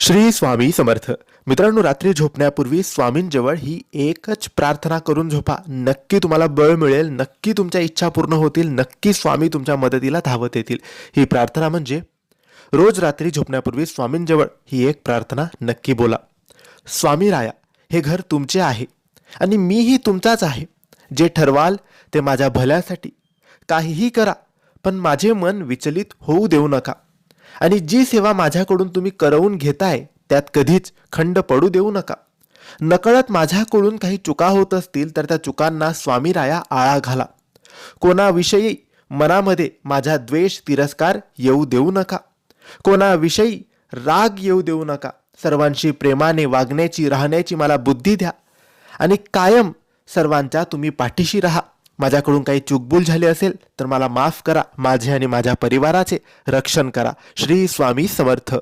श्री स्वामी समर्थ. मित्रांनो, रात्री झोपण्यापूर्वी स्वामींजवळ ही एकच प्रार्थना करून झोपा. नक्की तुम्हाला बळ मिळेल, नक्की तुमच्या इच्छा पूर्ण होतील, नक्की स्वामी तुमच्या मदतीला धावत येतील. ही प्रार्थना म्हणजे रोज रात्री झोपण्यापूर्वी स्वामींजवळ ही एक प्रार्थना नक्की बोला. स्वामी राया, हे घर तुमचे आहे आणि मीही तुमचाच आहे. जे ठरवाल ते माझ्या भल्यासाठी. काहीही करा, पण माझे मन विचलित होऊ देऊ नका. आणि जी सेवा माझ्याकडून तुम्ही करवून घेताय त्यात कधीच खंड पडू देऊ नका. नकळत माझ्याकडून काही चुका होत असतील तर त्या चुकांना स्वामी राया आळा घाला. कोणाविषयी मनामध्ये माझा द्वेष तिरस्कार येऊ देऊ नका. कोणाविषयी राग येऊ देऊ नका. सर्वांशी प्रेमाने वागण्याची राहण्याची मला बुद्धी द्या आणि कायम सर्वांच्या तुम्ही पाठीशी राहा. माझ्याकडून काही चूकभूल झाली असेल तर मला माफ करा. माझे आणि माझ्या परिवाराचे रक्षण करा. श्री स्वामी समर्थ.